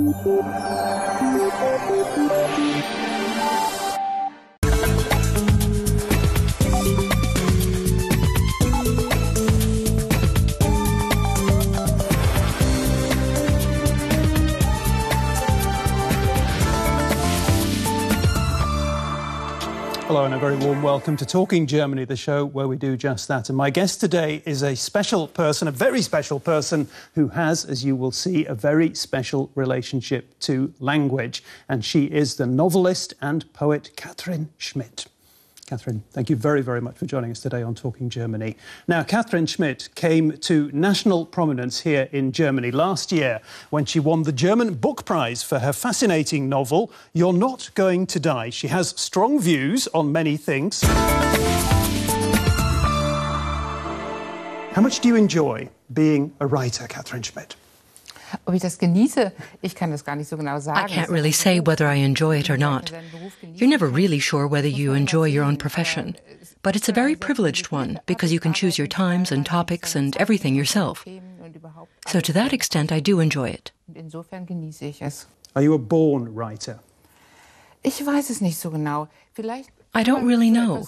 Hello and a very warm welcome to Talking Germany, the show where we do just that. And my guest today is a special person, a very special person who has, as you will see, a very special relationship to language. And she is the novelist and poet Kathrin Schmidt. Kathrin, thank you very, very much for joining us today on Talking Germany. Now, Kathrin Schmidt came to national prominence here in Germany last year when she won the German Book Prize for her fascinating novel, You're Not Going to Die. She has strong views on many things. How much do you enjoy being a writer, Kathrin Schmidt? Ob ich das genieße, ich kann das gar nicht so genau sagen. I can't really say whether I enjoy it or not. You're never really sure whether you enjoy your own profession. But it's a very privileged one, because you can choose your times and topics and everything yourself. So to that extent, I do enjoy it. Insofern genieße ich es. Are you a born writer? Ich weiß es nicht so genau. Vielleicht I don't really know.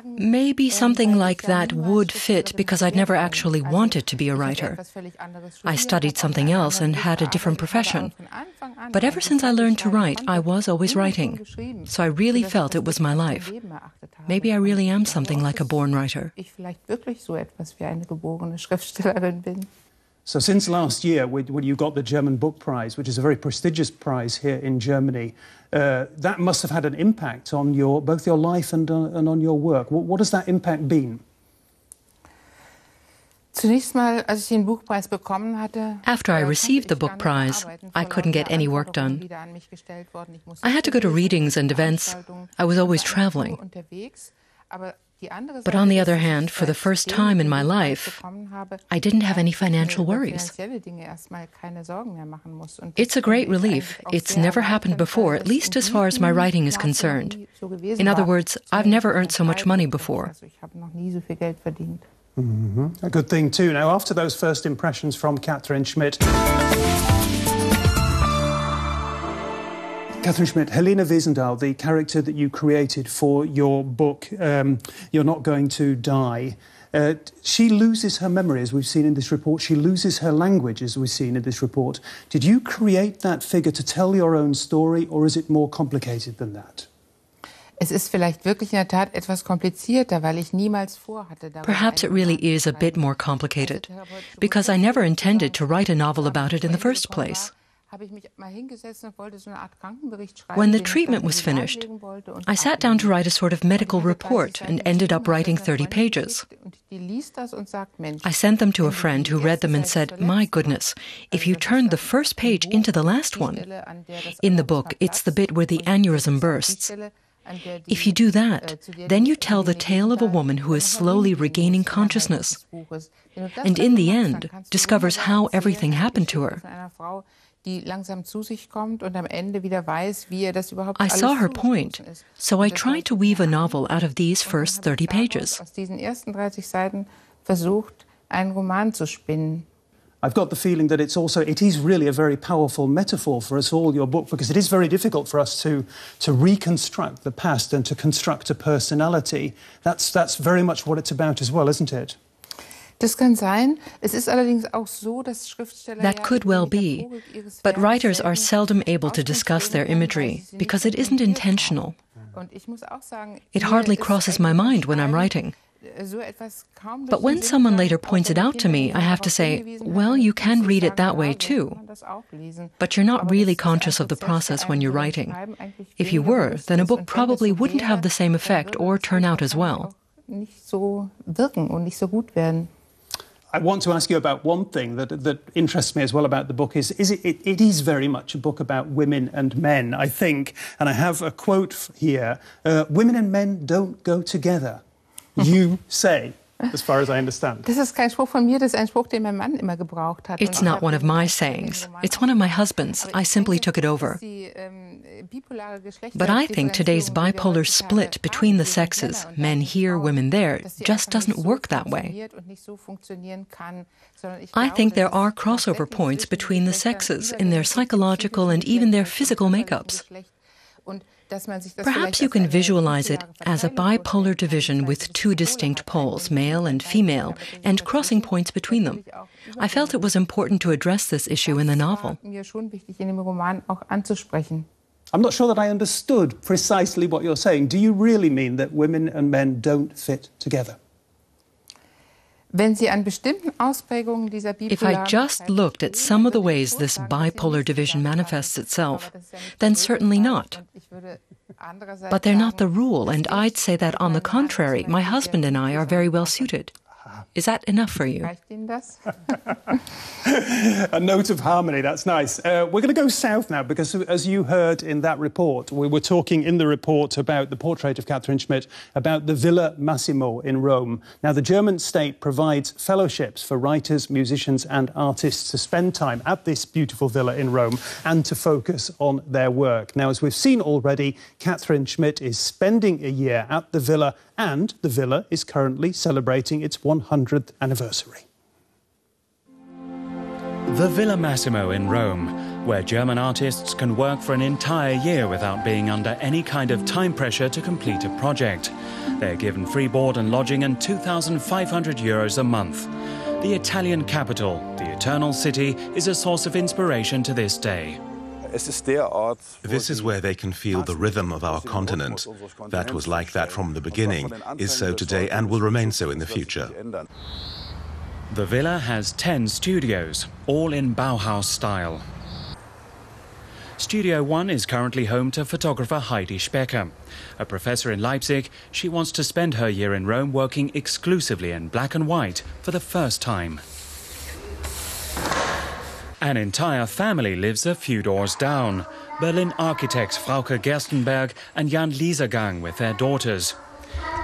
Maybe something like that would fit because I'd never actually wanted to be a writer. I studied something else and had a different profession. But ever since I learned to write, I was always writing. So I really felt it was my life. Maybe I really am something like a born writer. So since last year, when you got the German Book Prize, which is a very prestigious prize here in Germany, that must have had an impact on both your life and on your work. What has that impact been? After I received the book prize, I couldn't get any work done. I had to go to readings and events. I was always traveling. But on the other hand, for the first time in my life, I didn't have any financial worries. It's a great relief. It's never happened before, at least as far as my writing is concerned. In other words, I've never earned so much money before. Mm-hmm. A good thing too. Now, after those first impressions from Kathrin Schmidt... Kathrin Schmidt, Helena Wiesendahl, the character that you created for your book, You're Not Going to Die, she loses her memory, as we've seen in this report. She loses her language, as we've seen in this report. Did you create that figure to tell your own story, or is it more complicated than that? Perhaps it really is a bit more complicated, because I never intended to write a novel about it in the first place. When the treatment was finished, I sat down to write a sort of medical report and ended up writing 30 pages. I sent them to a friend who read them and said, "My goodness, if you turned the first page into the last one." In the book, it's the bit where the aneurysm bursts. If you do that, then you tell the tale of a woman who is slowly regaining consciousness, and in the end, discovers how everything happened to her. I saw her point, so I tried to weave a novel out of these first 30 pages. I've got the feeling that it is really a very powerful metaphor for us all, your book, because it is very difficult for us to reconstruct the past and to construct a personality. That's very much what it's about as well, isn't it? That could well be, but writers are seldom able to discuss their imagery because it isn't intentional. It hardly crosses my mind when I'm writing. But when someone later points it out to me, I have to say, well, you can read it that way too. But you're not really conscious of the process when you're writing. If you were, then a book probably wouldn't have the same effect or turn out as well. I want to ask you about one thing that interests me as well about the book it is very much a book about women and men, I think. And I have a quote here, women and men don't go together, you say. as far as I understand. Das ist kein Spruch von mir, das ist ein Spruch, den mein Mann immer gebraucht hat. It's not one of my sayings. It's one of my husband's. I simply took it over. But I think today's bipolar split between the sexes, men here, women there, just doesn't work that way. I think there are crossover points between the sexes in their psychological and even their physical makeups. Perhaps you can visualize it as a bipolar division with two distinct poles, male and female, and crossing points between them. I felt it was important to address this issue in the novel. I'm not sure that I understood precisely what you're saying. Do you really mean that women and men don't fit together? If I just looked at some of the ways this bipolar division manifests itself, then certainly not. But they're not the rule, and I'd say that, on the contrary, my husband and I are very well suited. Is that enough for you? A note of harmony, that's nice. We're going to go south now because, as you heard in that report, we were talking in the report about the portrait of Kathrin Schmidt, about the Villa Massimo in Rome. Now, the German state provides fellowships for writers, musicians and artists to spend time at this beautiful villa in Rome and to focus on their work. Now, as we've seen already, Kathrin Schmidt is spending a year at the villa, and the villa is currently celebrating its 100th anniversary. The Villa Massimo in Rome, where German artists can work for an entire year without being under any kind of time pressure to complete a project. They're given free board and lodging and €2,500 a month. The Italian capital, the Eternal City, is a source of inspiration to this day. This is where they can feel the rhythm of our continent. That was like that from the beginning, is so today and will remain so in the future. The villa has 10 studios, all in Bauhaus style. Studio 1 is currently home to photographer Heidi Specker. A professor in Leipzig, she wants to spend her year in Rome working exclusively in black and white for the first time. An entire family lives a few doors down. Berlin architects Frauke Gerstenberg and Jan Liesergang with their daughters.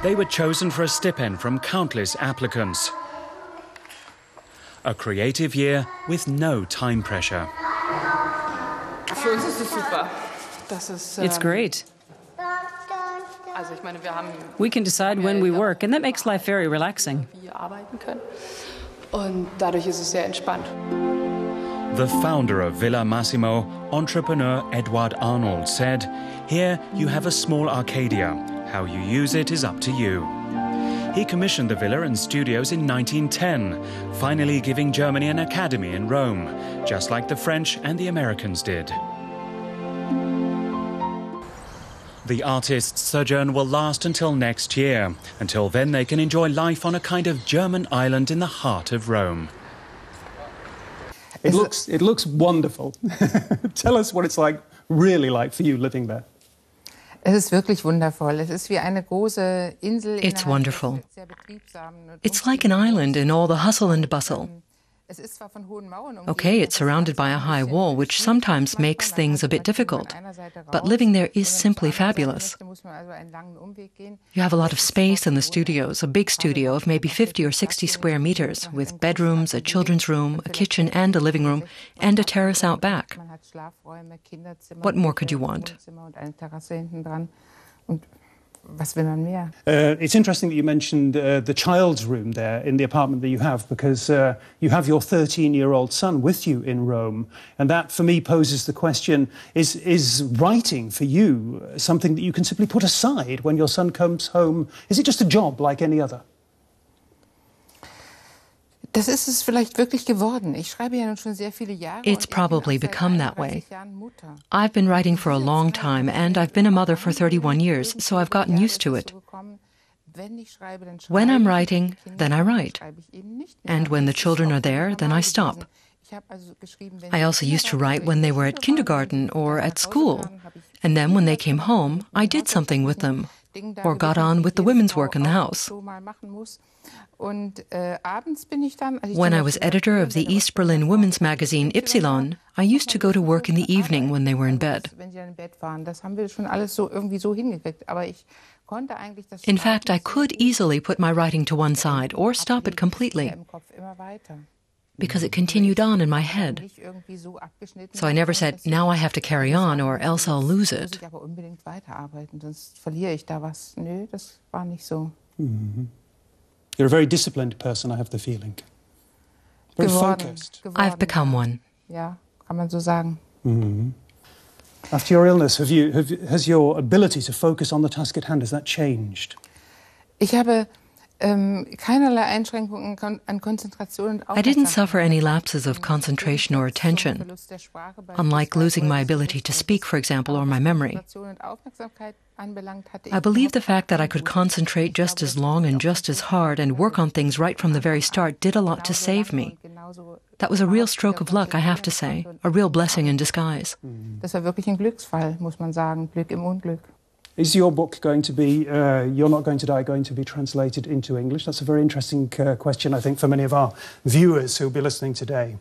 They were chosen for a stipend from countless applicants. A creative year with no time pressure. It's great. We can decide when we work, and that makes life very relaxing. The founder of Villa Massimo, entrepreneur Edward Arnold, said, "Here you have a small Arcadia. How you use it is up to you." He commissioned the villa and studios in 1910, finally giving Germany an academy in Rome, just like the French and the Americans did. The artist's sojourn will last until next year. Until then, they can enjoy life on a kind of German island in the heart of Rome. It looks wonderful. Tell us what it's really like for you living there. Es ist wirklich wundervoll. Es ist wie eine große Insel. It's wonderful. It's like an island in all the hustle and bustle. Okay, it's surrounded by a high wall, which sometimes makes things a bit difficult. But living there is simply fabulous. You have a lot of space in the studios, a big studio of maybe 50 or 60 square meters, with bedrooms, a children's room, a kitchen and a living room, and a terrace out back. What more could you want? It's interesting that you mentioned the child's room there in the apartment that you have, because you have your 13-year-old son with you in Rome. And that, for me, poses the question, is writing for you something that you can simply put aside when your son comes home? Is it just a job like any other? Das ist es vielleicht wirklich geworden. Ich schreibe ja nun schon sehr viele Jahre. It's probably become that way. I've been writing for a long time, and I've been a mother for 31 years, so I've gotten used to it. When I'm writing, then I write. And when the children are there, then I stop. I also used to write when they were at kindergarten or at school. And then when they came home, I did something with them, or got on with the women's work in the house. When I was editor of the East Berlin women's magazine Ypsilon, I used to go to work in the evening when they were in bed. In fact, I could easily put my writing to one side or stop it completely, because it continued on in my head. So I never said, now I have to carry on or else I'll lose it. Mm-hmm. You're a very disciplined person, I have the feeling. Very focused. I've become one. Ja, kann man so sagen. Mm-hmm. After your illness, has your ability to focus on the task at hand, has that changed? Ich habe keinerlei Einschränkungen an Konzentration und I didn't suffer any lapses of concentration or attention, unlike losing my ability to speak, for example, or my memory. I believe the fact that I could concentrate just as long and just as hard and work on things right from the very start did a lot to save me. That was a real stroke of luck, I have to say, a real blessing in disguise. Das war wirklich ein Glücksfall, muss man sagen, Glück im Unglück. Is your book going to be, You're Not Going to Die, going to be translated into English? That's a very interesting question, I think, for many of our viewers who will be listening today.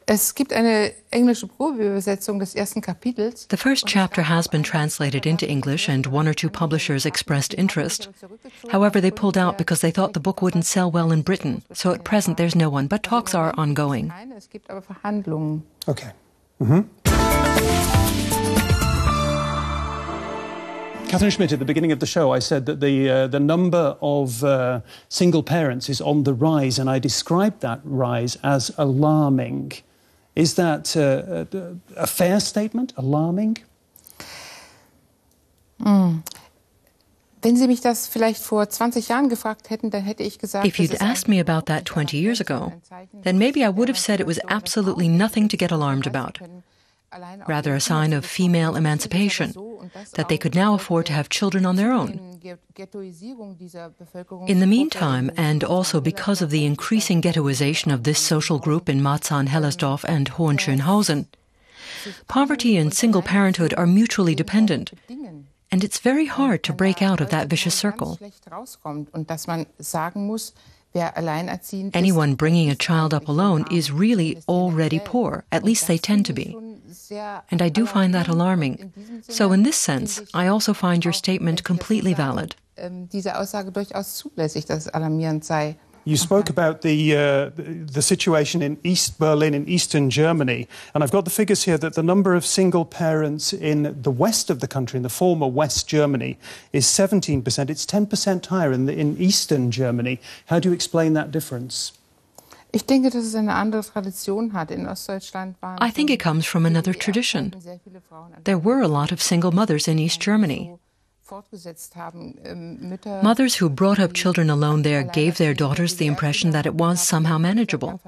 Es gibt eine englische Probeübersetzung des ersten Kapitels. The first chapter has been translated into English and one or two publishers expressed interest. However, they pulled out because they thought the book wouldn't sell well in Britain. So at present there's no one, but talks are ongoing. Es gibt aber Verhandlungen. Okay. Mm-hmm. Kathrin Schmidt, at the beginning of the show, I said that the number of single parents is on the rise, and I described that rise as alarming. Is that a fair statement? Alarming? Wenn Sie mich das vielleicht vor 20 Jahren gefragt hätten, dann hätte ich gesagt, if you'd asked me about that 20 years ago, then maybe I would have said it was absolutely nothing to get alarmed about. Rather a sign of female emancipation, that they could now afford to have children on their own. In the meantime, and also because of the increasing ghettoization of this social group in Marzahn-Hellersdorf and Hohenschönhausen, poverty and single parenthood are mutually dependent, and it's very hard to break out of that vicious circle. Anyone bringing a child up alone is really already poor, at least they tend to be. And I do find that alarming. So in this sense, I also find your statement completely valid. You spoke about the situation in East Berlin, in eastern Germany, and I've got the figures here that the number of single parents in the west of the country, in the former West Germany, is 17%. It's 10% higher in eastern Germany. How do you explain that difference? Ich denke, dass es eine andere Tradition hat. In Ostdeutschland waren I think it comes from another tradition. There were a lot of single mothers in East Germany. Mothers who brought up children alone there gave their daughters the impression that it was somehow manageable.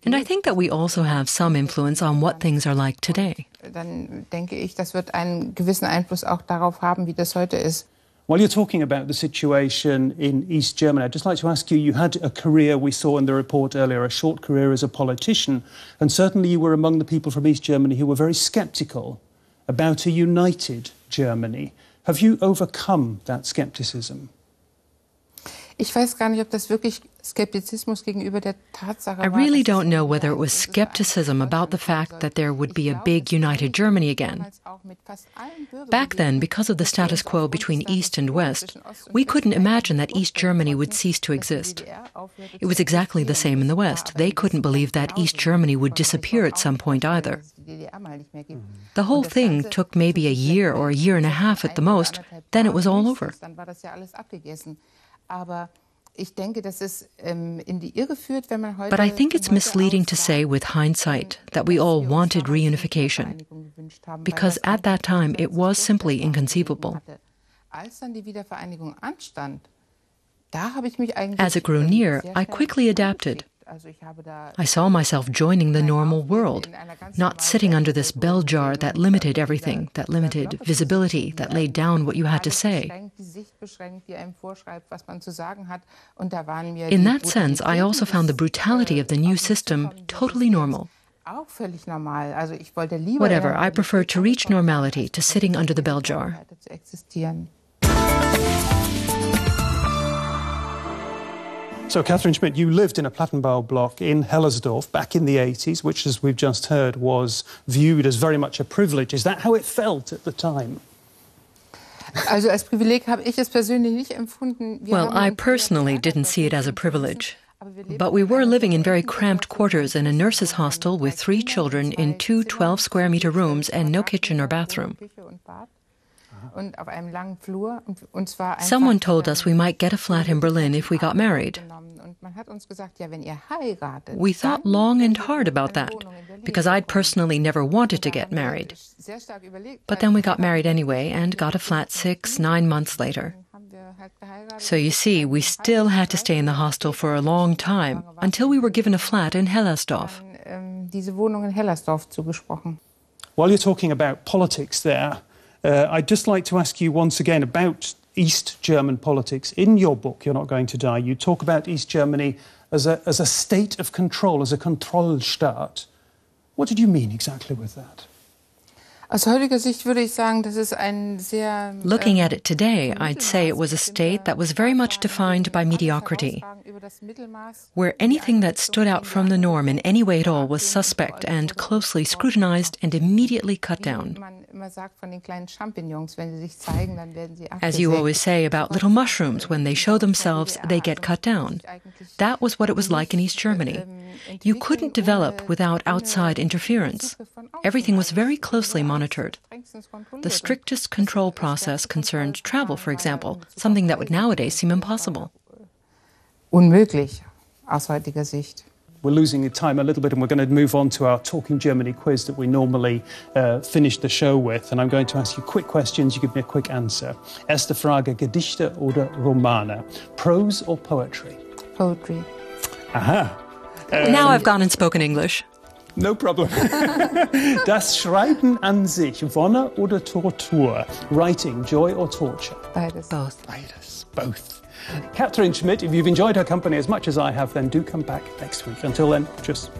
And I think that we also have some influence on what things are like today. Dann denke ich, das wird einen gewissen Einfluss auch darauf haben, wie das heute ist. While you're talking about the situation in East Germany, I'd just like to ask you, you had a career, we saw in the report earlier, a short career as a politician, and certainly you were among the people from East Germany who were very sceptical about a united Germany. Have you overcome that scepticism? Ich weiß gar nicht, ob das wirklich Skeptizismus gegenüber der Tatsache war. I really don't know whether it was skepticism about the fact that there would be a big united Germany again. Back then, because of the status quo between East and West, we couldn't imagine that East Germany would cease to exist. It was exactly the same in the West. They couldn't believe that East Germany would disappear at some point either. The whole thing took maybe a year or a year and a half at the most, then it was all over. But I think it's misleading to say with hindsight that we all wanted reunification, because at that time it was simply inconceivable. As it grew near, I quickly adapted. I saw myself joining the normal world, not sitting under this bell jar that limited everything, that limited visibility, that laid down what you had to say. In that sense, I also found the brutality of the new system totally normal. Whatever, I prefer to reach normality to sitting under the bell jar. So, Kathrin Schmidt, you lived in a Plattenbau block in Hellersdorf back in the 80s, which, as we've just heard, was viewed as very much a privilege. Is that how it felt at the time? Well, I personally didn't see it as a privilege. But we were living in very cramped quarters in a nurse's hostel with 3 children in 2 12-square-meter rooms and no kitchen or bathroom. Someone told us we might get a flat in Berlin if we got married. We thought long and hard about that, because I'd personally never wanted to get married. But then we got married anyway and got a flat 6-9 months later. So you see, we still had to stay in the hostel for a long time, until we were given a flat in Hellersdorf. While you're talking about politics there, I'd just like to ask you once again about East German politics. In your book, You're Not Going to Die, you talk about East Germany as a state of control, as a Kontrollstaat. What did you mean exactly with that? Looking at it today, I'd say it was a state that was very much defined by mediocrity, where anything that stood out from the norm in any way at all was suspect and closely scrutinized and immediately cut down. As you always say about little mushrooms, when they show themselves, they get cut down. That was what it was like in East Germany. You couldn't develop without outside interference. Everything was very closely monitored. The strictest control process concerned travel, for example, something that would nowadays seem impossible. Unmöglich aus heutiger Sicht. We're losing the time a little bit, and we're going to move on to our Talking Germany quiz that we normally finish the show with. And I'm going to ask you quick questions. You give me a quick answer. Erste Frage, Gedichte oder Romane? Prose or poetry? Poetry. Aha. Now I've gone and spoken English. No problem. Das Schreiben an sich, Wonne oder Tortur? Writing, joy or torture? Beides. Both. Beides. Both. Kathrin Schmidt, if you've enjoyed her company as much as I have, then do come back next week. Until then, tschüss.